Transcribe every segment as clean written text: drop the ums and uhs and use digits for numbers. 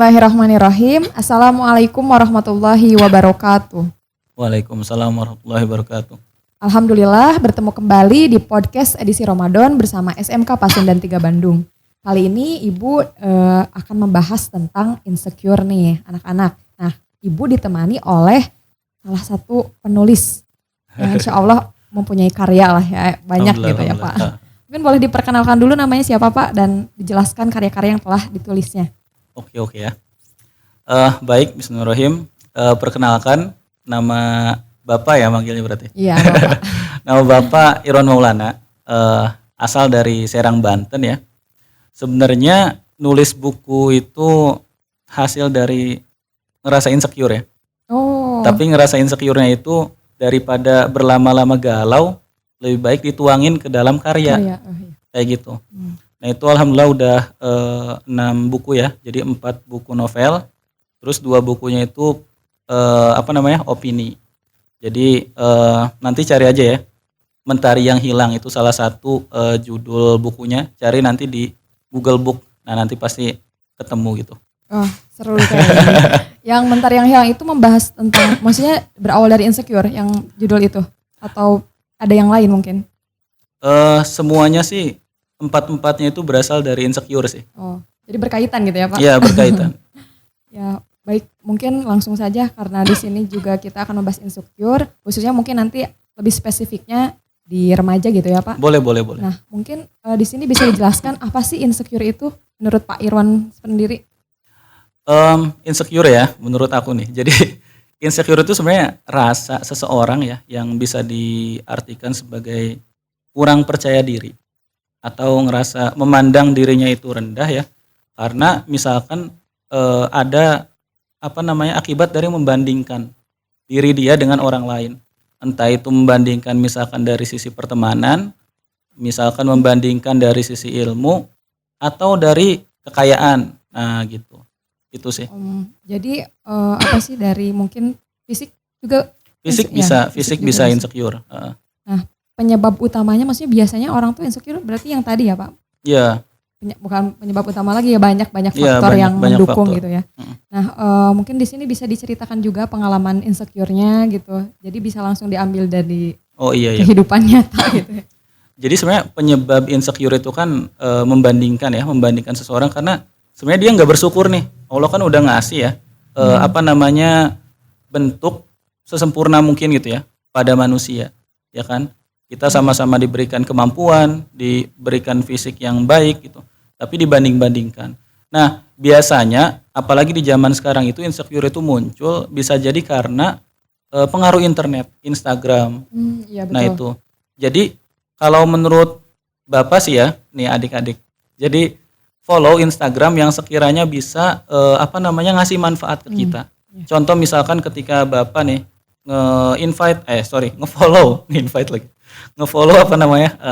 Bismillahirrahmanirrahim. Assalamualaikum warahmatullahi wabarakatuh. Waalaikumsalam warahmatullahi wabarakatuh. Alhamdulillah bertemu kembali di podcast edisi Ramadan bersama SMK Pasundan 3 Bandung. Kali ini Ibu akan membahas tentang insecure nih anak-anak. Nah, Ibu ditemani oleh salah satu penulis yang insya Allah mempunyai karya lah ya, banyak gitu ya Pak. Mungkin boleh diperkenalkan dulu namanya siapa Pak dan dijelaskan karya-karya yang telah ditulisnya. Oke ya. Baik, bismillahirrahmanirrahim. Perkenalkan, nama Bapak ya manggilnya berarti? Iya, Bapak. Nama Bapak Irwan Maulana, asal dari Serang, Banten ya. Sebenarnya nulis buku itu hasil dari ngerasa insecure ya. Oh. Tapi ngerasa insecure-nya itu daripada berlama-lama galau, lebih baik dituangin ke dalam karya. Iya. Kayak gitu. Nah itu alhamdulillah udah 6 buku ya, jadi 4 buku novel, terus 2 bukunya itu opini. Jadi nanti cari aja ya, Mentari yang Hilang itu salah satu judul bukunya, cari nanti di Google Book, nah nanti pasti ketemu gitu. Oh seru kayaknya. Yang Mentari yang Hilang itu membahas tentang, maksudnya berawal dari insecure yang judul itu, atau ada yang lain mungkin? Semuanya sih, 4-empatnya itu berasal dari insecure sih. Oh, jadi berkaitan gitu ya Pak? Iya berkaitan. Ya baik, mungkin langsung saja karena di sini juga kita akan membahas insecure, khususnya mungkin nanti lebih spesifiknya di remaja gitu ya Pak? Boleh. Nah mungkin di sini bisa dijelaskan apa sih insecure itu menurut Pak Irwan sendiri? Insecure ya menurut aku nih. Jadi insecure itu sebenarnya rasa seseorang ya yang bisa diartikan sebagai kurang percaya diri. Atau ngerasa memandang dirinya itu rendah ya, karena misalkan ada akibat dari membandingkan diri dia dengan orang lain, entah itu membandingkan misalkan dari sisi pertemanan, misalkan membandingkan dari sisi ilmu, atau dari kekayaan, nah gitu, itu sih. Jadi apa sih dari mungkin fisik juga? Fisik bisa insecure. Nah, penyebab utamanya maksudnya biasanya orang tuh insecure berarti yang tadi ya Pak? Iya. Bukan penyebab utama lagi ya, banyak faktor yang mendukung faktor. Gitu ya. Nah mungkin di sini bisa diceritakan juga pengalaman insecure-nya gitu. Jadi bisa langsung diambil dari kehidupan nyata gitu ya. Jadi sebenarnya penyebab insecure itu kan membandingkan seseorang karena sebenarnya dia nggak bersyukur nih. Allah kan udah ngasih ya bentuk sesempurna mungkin gitu ya pada manusia, ya kan? Kita sama-sama diberikan kemampuan, diberikan fisik yang baik gitu. Tapi dibanding-bandingkan. Nah, biasanya apalagi di zaman sekarang itu insecure itu muncul bisa jadi karena pengaruh internet, Instagram. Iya, betul. Nah, itu. Jadi kalau menurut Bapak sih ya, nih adik-adik. Jadi follow Instagram yang sekiranya bisa ngasih manfaat ke kita. Contoh misalkan ketika Bapak nih nge-follow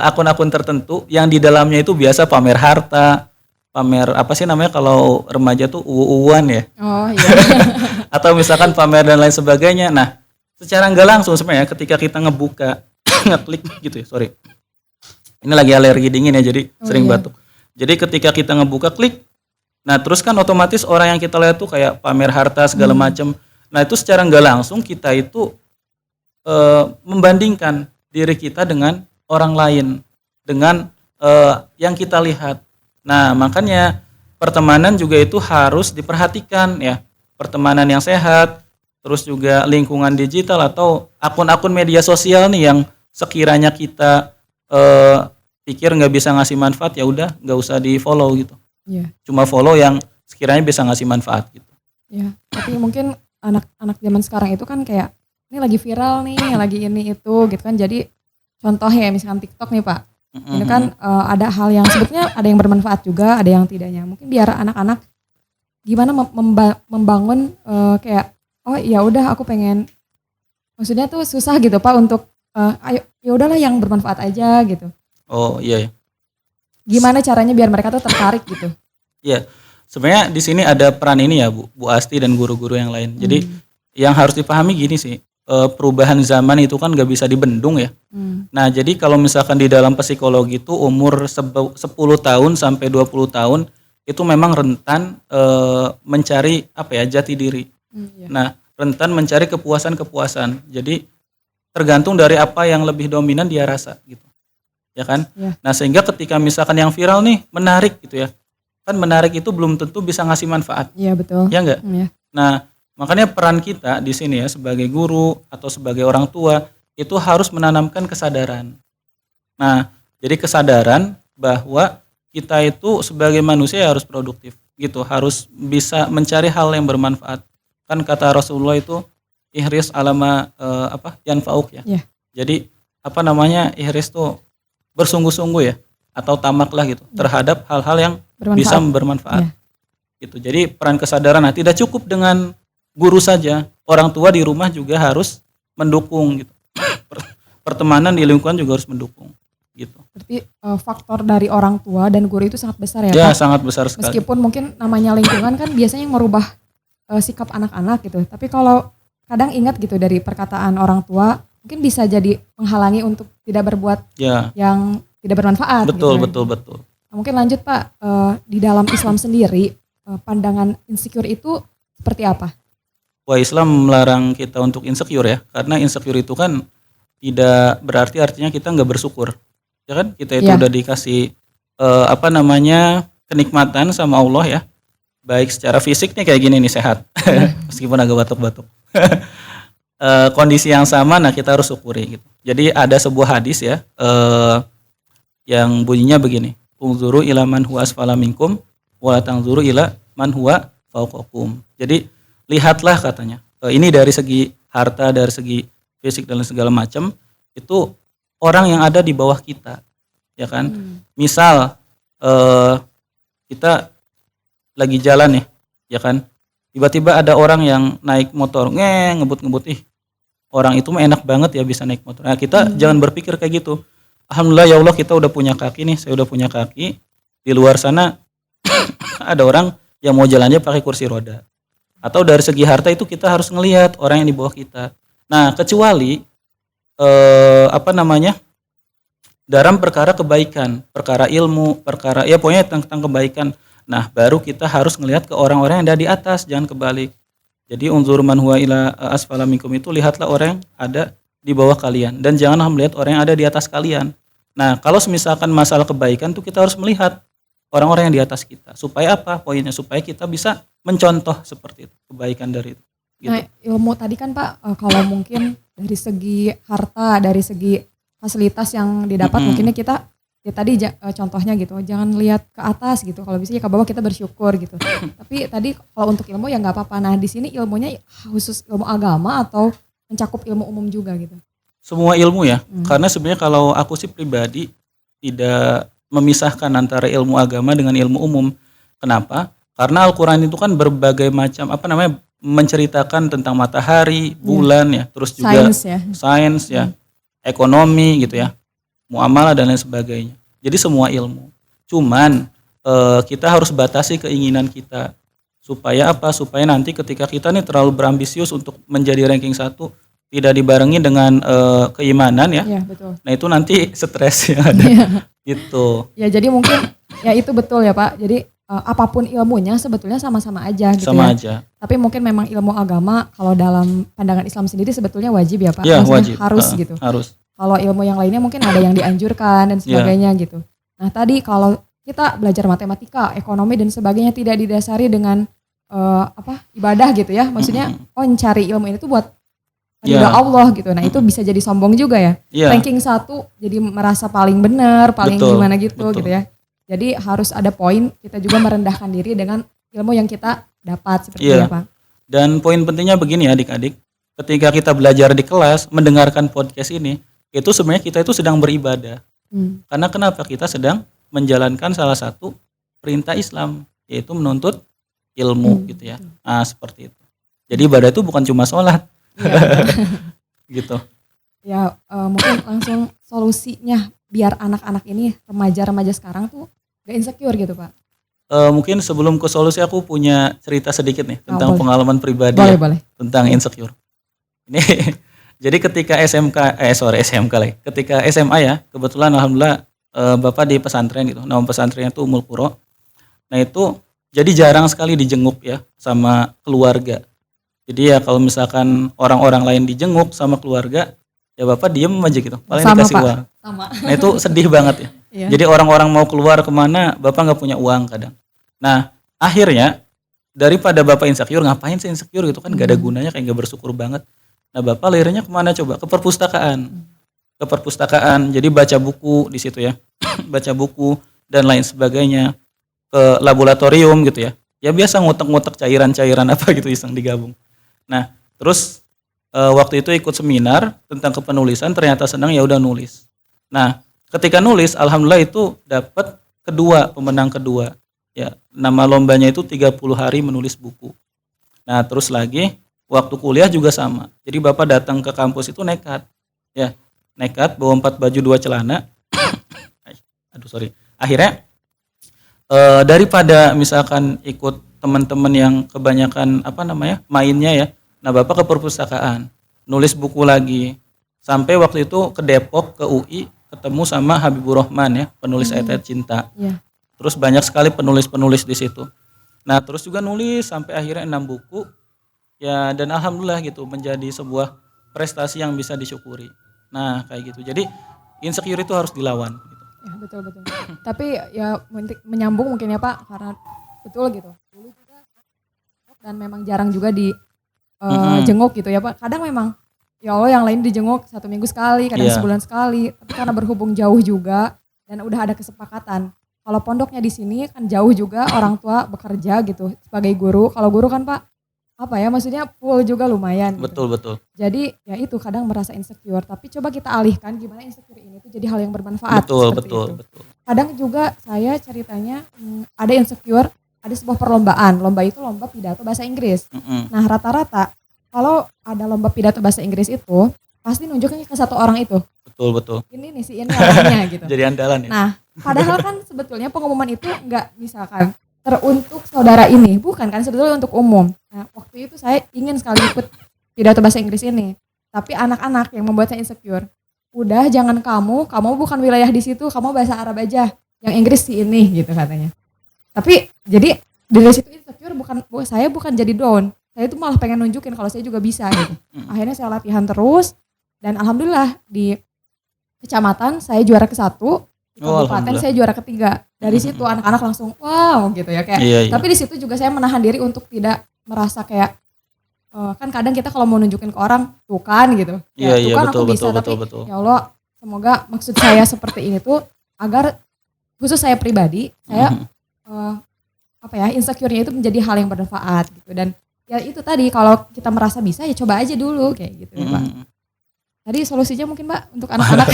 akun-akun tertentu yang di dalamnya itu biasa pamer harta, pamer kalau remaja tuh uwan ya. Oh iya. Atau misalkan pamer dan lain sebagainya. Nah, secara nggak langsung sebenarnya ketika kita ngebuka, ngeklik gitu ya, sorry. Ini lagi alergi dingin ya, jadi sering batuk. Jadi ketika kita ngebuka klik, nah terus kan otomatis orang yang kita lihat tuh kayak pamer harta segala macam. Nah, itu secara nggak langsung kita itu membandingkan diri kita dengan orang lain, dengan yang kita lihat. Nah makanya pertemanan juga itu harus diperhatikan ya, pertemanan yang sehat, terus juga lingkungan digital atau akun-akun media sosial nih yang sekiranya kita pikir nggak bisa ngasih manfaat, ya udah nggak usah di follow gitu. Cuma follow yang sekiranya bisa ngasih manfaat gitu. Ya, tapi mungkin anak-anak zaman sekarang itu kan kayak ini lagi viral nih, lagi ini itu gitu kan. Jadi contohnya misalkan TikTok nih Pak. Ini kan ada hal yang sebetulnya ada yang bermanfaat juga, ada yang tidaknya. Mungkin biar anak-anak gimana membangun kayak oh ya udah aku pengen, maksudnya tuh susah gitu Pak untuk ayo ya udahlah yang bermanfaat aja gitu. Oh iya. Gimana caranya biar mereka tuh tertarik gitu? Iya. Sebenarnya di sini ada peran ini ya Bu Asti dan guru-guru yang lain. Jadi yang harus dipahami gini sih. Perubahan zaman itu kan gak bisa dibendung ya. Nah jadi kalau misalkan di dalam psikologi itu umur 10 tahun sampai 20 tahun itu memang rentan mencari apa ya, jati diri. Iya. Nah, rentan mencari kepuasan-kepuasan. Jadi tergantung dari apa yang lebih dominan dia rasa gitu. Ya kan? Iya. Nah, sehingga ketika misalkan yang viral nih menarik gitu ya. Kan menarik itu belum tentu bisa ngasih manfaat. Iya betul. Ya enggak? Iya. Nah, makanya peran kita di sini ya sebagai guru atau sebagai orang tua itu harus menanamkan kesadaran. Nah, jadi kesadaran bahwa kita itu sebagai manusia harus produktif gitu, harus bisa mencari hal yang bermanfaat. Kan kata Rasulullah itu ihris alama yanfa'uk ya. Iya. Jadi apa namanya, ihris tuh bersungguh-sungguh ya atau tamaklah gitu terhadap hal-hal yang bisa bermanfaat. Iya. Gitu. Jadi peran kesadaran, nah tidak cukup dengan guru saja, orang tua di rumah juga harus mendukung gitu. Pertemanan di lingkungan juga harus mendukung gitu. Berarti faktor dari orang tua dan guru itu sangat besar ya Ya, Pak? sangat besar sekali. Meskipun mungkin namanya lingkungan kan biasanya merubah sikap anak-anak gitu. Tapi kalau kadang ingat gitu dari perkataan orang tua, mungkin bisa jadi menghalangi untuk tidak berbuat Ya, yang tidak bermanfaat. betul, gitu. betul. Nah, mungkin lanjut Pak, di dalam Islam sendiri pandangan insecure itu seperti apa? Wah, Islam melarang kita untuk insecure ya, karena insecure itu kan tidak berarti artinya kita nggak bersyukur, ya kan? Kita itu Iya. udah dikasih kenikmatan sama Allah ya, baik secara fisik nih kayak gini nih sehat, meskipun agak batuk-batuk. Kondisi yang sama, nah kita harus syukuri gitu. Jadi ada sebuah hadis ya, yang bunyinya begini, unzuru ila man huwa asfala minkum wa la tanzuru ila man huwa fawqakum. Jadi lihatlah katanya, ini dari segi harta, dari segi fisik dan segala macam, itu orang yang ada di bawah kita, ya kan? Misal kita lagi jalan nih, ya kan? Tiba-tiba ada orang yang naik motor, ngebut-ngebut, orang itu mah enak banget ya bisa naik motor. Nah, kita jangan berpikir kayak gitu. Alhamdulillah ya Allah kita udah punya kaki nih, saya udah punya kaki. Di luar sana ada orang yang mau jalannya pakai kursi roda. Atau dari segi harta itu kita harus ngelihat orang yang di bawah kita. Nah, kecuali dalam perkara kebaikan, perkara ilmu, perkara ya pokoknya tentang kebaikan. Nah, baru kita harus ngelihat ke orang-orang yang ada di atas, jangan kebalik. Jadi unzur man huwa ila asfala minkum itu lihatlah orang yang ada di bawah kalian dan janganlah melihat orang yang ada di atas kalian. Nah, kalau misalkan masalah kebaikan tuh kita harus melihat orang-orang yang di atas kita. Supaya apa? Poinnya supaya kita bisa mencontoh seperti itu, kebaikan dari itu. Gitu. Nah, ilmu tadi kan Pak, kalau mungkin dari segi harta, dari segi fasilitas yang didapat, mungkinnya kita ya tadi contohnya gitu, jangan lihat ke atas gitu, kalau bisa ya ke bawah kita bersyukur gitu. Tapi tadi kalau untuk ilmu ya nggak apa-apa. Nah di sini ilmunya khusus ilmu agama atau mencakup ilmu umum juga gitu? Semua ilmu ya, karena sebenarnya kalau aku sih pribadi tidak memisahkan antara ilmu agama dengan ilmu umum. Kenapa? Karena Al-Quran itu kan berbagai macam menceritakan tentang matahari, bulan ya, terus juga sains ya, ekonomi gitu ya, muamalah dan lain sebagainya. Jadi semua ilmu. Cuman kita harus batasi keinginan kita. Supaya apa? Supaya nanti ketika kita nih terlalu berambisius untuk menjadi ranking 1 tidak dibarengi dengan keimanan ya. Iya, betul. Nah itu nanti stres yang ada. Gitu. Ya jadi mungkin ya itu betul ya Pak. Jadi apapun ilmunya sebetulnya sama-sama aja gitu sama ya. aja. Tapi mungkin memang ilmu agama kalau dalam pandangan Islam sendiri sebetulnya wajib ya Pak. Ya, maksudnya wajib. Harus gitu. Harus. Kalau ilmu yang lainnya mungkin ada yang dianjurkan dan sebagainya gitu. Nah tadi kalau kita belajar matematika, ekonomi dan sebagainya tidak didasari dengan ibadah gitu ya. Maksudnya cari ilmu ini tuh buat ridha Allah gitu. Nah itu bisa jadi sombong juga ya. Ranking 1 jadi merasa paling benar, paling gimana gitu gitu ya. Jadi harus ada poin kita juga merendahkan diri dengan ilmu yang kita dapat seperti itu ya Pak. Dan poin pentingnya begini ya adik-adik. Ketika kita belajar di kelas, mendengarkan podcast ini, itu sebenarnya kita itu sedang beribadah. Karena kenapa? Kita sedang menjalankan salah satu perintah Islam, yaitu menuntut ilmu gitu ya. Nah seperti itu. Jadi ibadah itu bukan cuma sholat. Gitu. Ya mungkin langsung solusinya biar anak-anak ini, remaja-remaja sekarang tuh gak insecure gitu Pak. Mungkin sebelum ke solusi aku punya cerita sedikit nih tentang boleh. pengalaman pribadi Boleh. Tentang insecure. Ini jadi ketika ketika SMA ya, kebetulan alhamdulillah Bapak di pesantren gitu. Nama pesantrennya itu Ummul Qura. Nah itu jadi jarang sekali dijenguk ya sama keluarga. Jadi ya kalau misalkan orang-orang lain dijenguk sama keluarga, ya bapak diem aja gitu, paling Sama dikasih Pak, uang. sama. Nah itu sedih banget ya. Iya. Jadi orang-orang mau keluar kemana, bapak nggak punya uang kadang. Nah akhirnya daripada bapak insecure, ngapain sih insecure gitu kan, gak ada gunanya, kayak gak bersyukur banget. Nah bapak larinya kemana coba? Ke perpustakaan. Ke perpustakaan, jadi baca buku di situ ya, baca buku dan lain sebagainya. Ke laboratorium gitu ya. Ya biasa ngutek-ngutek cairan-cairan apa gitu iseng digabung. Nah, terus waktu itu ikut seminar tentang kepenulisan, ternyata senang, ya udah nulis. Nah, ketika nulis alhamdulillah itu dapat pemenang kedua. Ya, nama lombanya itu 30 hari menulis buku. Nah, terus lagi waktu kuliah juga sama. Jadi Bapak datang ke kampus itu nekat. Ya, nekat bawa 4 baju 2 celana. Aduh sorry. Akhirnya daripada misalkan ikut teman-teman yang kebanyakan mainnya ya, nah bapak ke perpustakaan nulis buku lagi sampai waktu itu ke Depok, ke UI, ketemu sama Habibur Rahman ya, penulis ayat-ayat cinta. Iya. Terus banyak sekali penulis-penulis di situ. Nah terus juga nulis sampai akhirnya 6 buku ya, dan alhamdulillah gitu menjadi sebuah prestasi yang bisa disyukuri. Nah kayak gitu, jadi insecure itu harus dilawan gitu. Ya, betul. Tapi ya menyambung mungkin ya Pak, karena betul gitu. Dulu juga dan memang jarang juga di jenguk gitu ya Pak. Kadang memang ya Allah yang lain dijenguk 1 minggu sekali, kadang sebulan sekali. Tapi karena berhubung jauh juga dan udah ada kesepakatan. Kalau pondoknya di sini kan jauh juga, orang tua bekerja gitu sebagai guru. Kalau guru kan Pak maksudnya full juga lumayan. Betul. Jadi ya itu kadang merasa insecure, tapi coba kita alihkan gimana insecure ini tuh jadi hal yang bermanfaat. Betul. Kadang juga saya ceritanya ada insecure, ada sebuah perlombaan. Lomba itu lomba pidato bahasa Inggris. Nah rata-rata kalau ada lomba pidato bahasa Inggris itu pasti nunjuknya ke 1 orang itu. Betul. Ini nih si ini orangnya gitu. Jadi andalan ya. Nah padahal kan sebetulnya pengumuman itu enggak misalkan teruntuk saudara ini, bukan kan, sebetulnya untuk umum. Nah waktu itu saya ingin sekali ikut pidato bahasa Inggris ini, tapi anak-anak yang membuat saya insecure. Udah jangan kamu bukan wilayah di situ, kamu bahasa Arab aja, yang Inggris si ini gitu katanya. Tapi jadi dari situ insecure saya bukan jadi down, saya itu malah pengen nunjukin kalau saya juga bisa gitu. Akhirnya saya latihan terus dan alhamdulillah di kecamatan saya juara ke-1, di kabupaten saya juara ke-3. Dari situ anak-anak langsung wow gitu ya kayak. Iya. Tapi di situ juga saya menahan diri untuk tidak merasa kayak kan kadang kita kalau mau nunjukin ke orang tuh kan gitu. Ya, Iya, kan betul, aku bisa, tapi betul. ya Allah semoga maksud saya seperti ini tuh agar khusus saya pribadi saya insecure-nya itu menjadi hal yang bermanfaat gitu. Dan ya itu tadi kalau kita merasa bisa ya coba aja dulu kayak gitu ya Pak. Tadi solusinya mungkin Pak untuk anak-anak.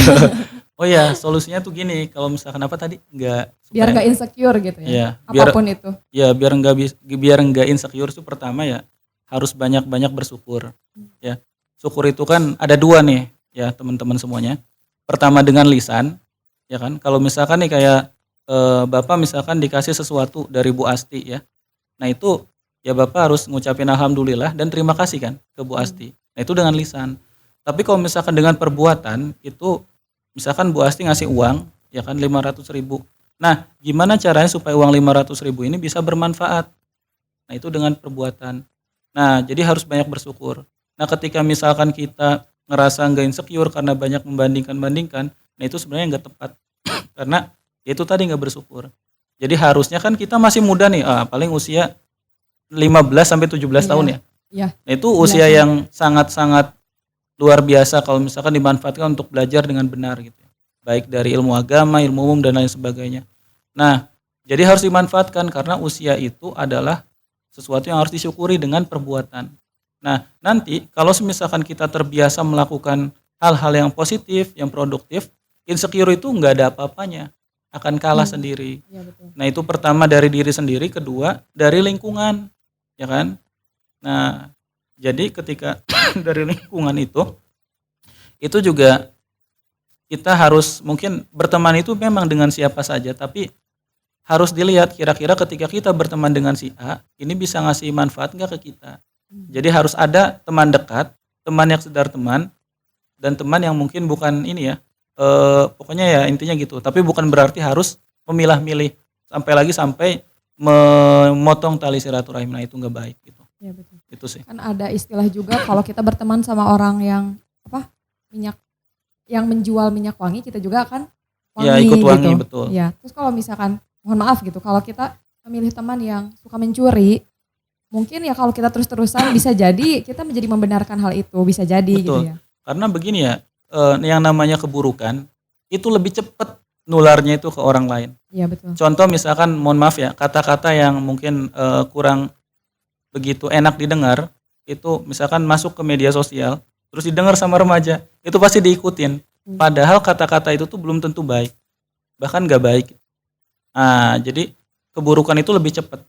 Oh ya, solusinya tuh gini, kalau misalkan tadi biar nggak insecure gitu ya. Iya, Apapun itu. Ya biar nggak insecure itu pertama ya harus banyak-banyak bersyukur. Ya, syukur itu kan ada 2 nih ya teman-teman semuanya. Pertama dengan lisan, ya kan. Kalau misalkan nih kayak Bapak misalkan dikasih sesuatu dari Bu Asti ya. Nah itu ya Bapak harus ngucapin alhamdulillah dan terima kasih kan ke Bu Asti. Nah itu dengan lisan. Tapi kalau misalkan dengan perbuatan itu, misalkan Bu Asti ngasih uang ya kan 500.000. Nah gimana caranya supaya uang 500.000 ini bisa bermanfaat? Nah itu dengan perbuatan. Nah jadi harus banyak bersyukur. Nah ketika misalkan kita ngerasa nggak insecure karena banyak membandingkan, nah itu sebenarnya nggak tepat. Karena itu tadi nggak bersyukur. Jadi harusnya kan kita masih muda nih, paling usia 15-17 tahun ya. Iya. Nah itu usia yang sangat-sangat luar biasa kalau misalkan dimanfaatkan untuk belajar dengan benar gitu. Baik dari ilmu agama, ilmu umum dan lain sebagainya. Nah, jadi harus dimanfaatkan karena usia itu adalah sesuatu yang harus disyukuri dengan perbuatan. Nah, nanti kalau misalkan kita terbiasa melakukan hal-hal yang positif, yang produktif, insecure itu nggak ada apa-apanya, akan kalah sendiri. Ya, betul. Nah, itu pertama dari diri sendiri, kedua dari lingkungan, ya kan? Nah, jadi ketika dari lingkungan itu juga kita harus mungkin berteman itu memang dengan siapa saja, tapi harus dilihat kira-kira ketika kita berteman dengan si A, ini bisa ngasih manfaat nggak ke kita. Jadi harus ada teman dekat, teman yang sekedar teman, dan teman yang mungkin bukan ini ya, pokoknya ya intinya gitu. Tapi bukan berarti harus memilah-milih sampai memotong tali silaturahim. Nah itu nggak baik gitu. Iya betul. Itu sih. Kan ada istilah juga kalau kita berteman sama orang yang minyak yang menjual minyak wangi, kita juga akan wangi Ya ikut wangi, gitu. betul. Ya, terus kalau misalkan mohon maaf gitu, kalau kita memilih teman yang suka mencuri, mungkin ya kalau kita terus-terusan bisa jadi kita menjadi membenarkan hal itu, bisa jadi gitu Betul. ya. Karena begini ya, yang namanya keburukan itu lebih cepat nularnya itu ke orang lain. Iya betul. Contoh misalkan, mohon maaf ya, kata-kata yang mungkin kurang begitu enak didengar, itu misalkan masuk ke media sosial, terus didengar sama remaja, itu pasti diikutin. Padahal kata-kata itu tuh belum tentu baik, bahkan nggak baik. Nah, jadi keburukan itu lebih cepat,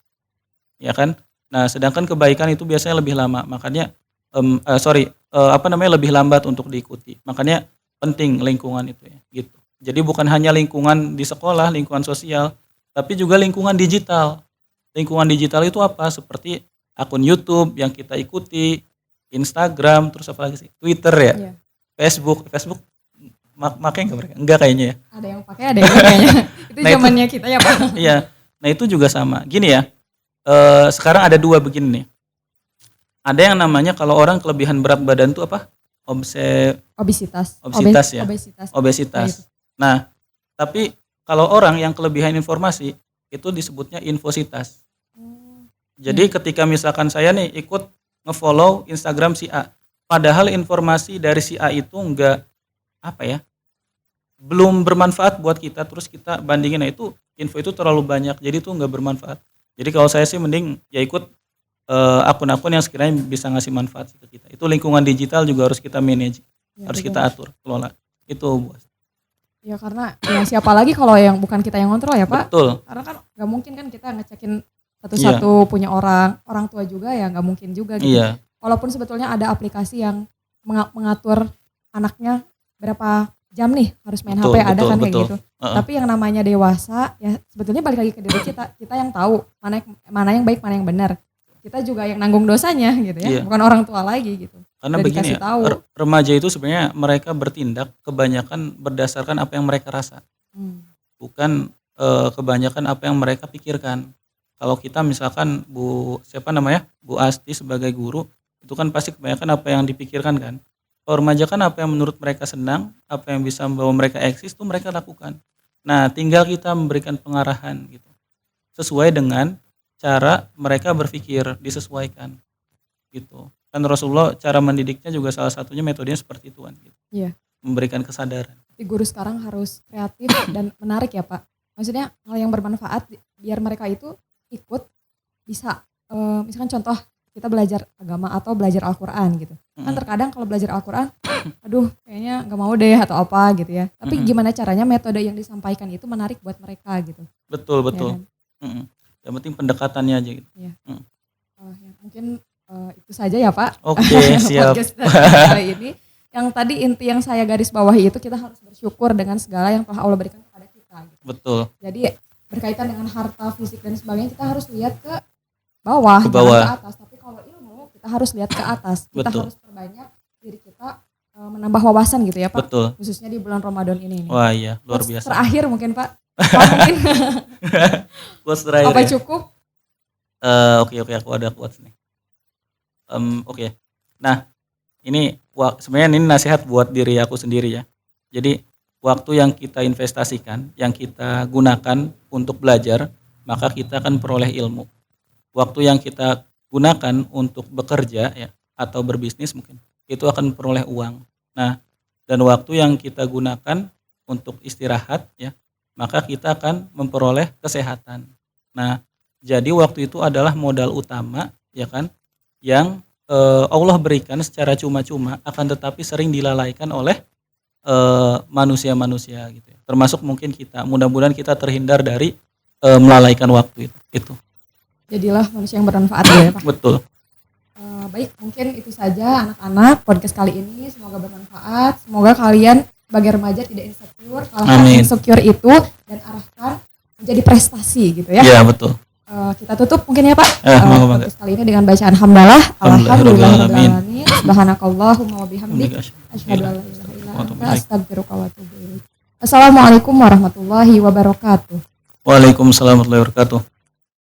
ya kan? Nah, sedangkan kebaikan itu biasanya lebih lama, makanya lebih lambat untuk diikuti. Makanya penting lingkungan itu ya, gitu. Jadi bukan hanya lingkungan di sekolah, lingkungan sosial, tapi juga lingkungan digital. Lingkungan digital itu apa? Seperti akun YouTube yang kita ikuti, Instagram, terus apa lagi sih? Twitter ya, Iya. Facebook pakai nggak mereka? Enggak kayaknya ya. Ada yang pakai, ada yang enggak kayaknya. Itu Nah, itu- zamannya kita ya Pak. Iya. Nah itu juga sama. Gini ya. Sekarang ada dua begini nih. Ada yang namanya kalau orang kelebihan berat badan tuh apa? Obesitas. Ya. Obesitas. Obesitas. Nah, tapi kalau orang yang kelebihan informasi itu disebutnya infositas. Jadi ketika misalkan saya nih ikut ngefollow Instagram si A, padahal informasi dari si A itu enggak belum bermanfaat buat kita, terus kita bandingin, nah itu info itu terlalu banyak, jadi itu enggak bermanfaat. Jadi kalau saya sih mending ya ikut akun-akun yang sekiranya bisa ngasih manfaat ke kita. Itu lingkungan digital juga harus kita manage, Ya, harus betul. kita atur, kelola. Itu bos. Ya karena ya siapa lagi kalau yang bukan kita yang kontrol ya Pak. Betul. Karena kan nggak mungkin kan kita ngecekin satu-satu punya orang tua juga ya nggak mungkin juga gitu. Iya, Walaupun sebetulnya ada aplikasi yang mengatur anaknya berapa jam nih harus main Betul, HP, ada betul, kan kayak betul. gitu. Heeh. Tapi yang namanya dewasa ya sebetulnya balik lagi ke diri kita yang tahu mana yang baik mana yang benar. Kita juga yang nanggung dosanya gitu ya, Iya. bukan orang tua lagi gitu. Karena Udah begini dikasih ya, tahu. remaja itu sebenarnya mereka bertindak kebanyakan berdasarkan apa yang mereka rasa, bukan kebanyakan apa yang mereka pikirkan. Kalau kita misalkan Bu Asti sebagai guru, itu kan pasti kebanyakan apa yang dipikirkan kan. Kalau remaja kan apa yang menurut mereka senang, apa yang bisa membawa mereka eksis itu mereka lakukan. Nah, tinggal kita memberikan pengarahan gitu, sesuai dengan cara mereka berpikir, disesuaikan gitu. Kan Rasulullah cara mendidiknya juga salah satunya metodenya seperti itu kan gitu. Iya. Memberikan kesadaran. Tapi guru sekarang harus kreatif dan menarik ya Pak. Maksudnya hal yang bermanfaat biar mereka itu ikut bisa. Misalkan contoh kita belajar agama atau belajar Al-Quran gitu. Kan terkadang kalau belajar Al-Quran, aduh kayaknya gak mau deh atau apa gitu ya. Tapi gimana caranya metode yang disampaikan itu menarik buat mereka gitu. Betul. Ya kan? Yang penting pendekatannya aja gitu. Ya, mungkin itu saja ya Pak. Oke, siap. Podcast kali ini. Yang tadi inti yang saya garis bawahi itu kita harus bersyukur dengan segala yang telah Allah berikan kepada kita. Gitu. Betul. Jadi berkaitan dengan harta, fisik dan sebagainya kita harus lihat ke bawah, Ke bawah. jangan ke atas. Tapi kalau ilmu kita harus lihat ke atas. Kita Betul. harus perbanyak diri kita menambah wawasan gitu ya Pak. Betul. Khususnya di bulan Ramadan ini. Wah iya, luar Quotes biasa. Terakhir mungkin Pak. Mungkin Quotes terakhir apa ya. cukup? Oke, aku ada quotes nih. Oke. Nah, ini sebenarnya ini nasihat buat diri aku sendiri ya. Jadi waktu yang kita investasikan, yang kita gunakan untuk belajar, maka kita akan peroleh ilmu. Waktu yang kita gunakan untuk bekerja ya atau berbisnis mungkin, itu akan peroleh uang. Nah, dan waktu yang kita gunakan untuk istirahat ya, maka kita akan memperoleh kesehatan. Nah, jadi waktu itu adalah modal utama ya kan, yang Allah berikan secara cuma-cuma, akan tetapi sering dilalaikan oleh manusia-manusia gitu ya. Termasuk mungkin kita. Mudah-mudahan kita terhindar dari melalaikan waktu itu. Jadilah manusia yang bermanfaat ya Pak. Betul. Baik, mungkin itu saja anak-anak podcast kali ini. Semoga bermanfaat. Semoga kalian sebagai remaja tidak insecure. Kalahkan Amin. insecure itu dan arahkan menjadi prestasi gitu ya. Iya, betul. Kita tutup mungkin ya Pak Monggo, podcast kali ini dengan bacaan hamdalah. Alhamdulillahirrahmanirrahim. Alhamdulillahirrahmanirrahim. Subhanakallahumma wa bihamdik. Alhamdulillah. Asyhadu an la ilaha illa anta Baik. astaghfiruka wa atubu ilaik. Assalamualaikum warahmatullahi wabarakatuh. Waalaikumsalam warahmatullahi wabarakatuh.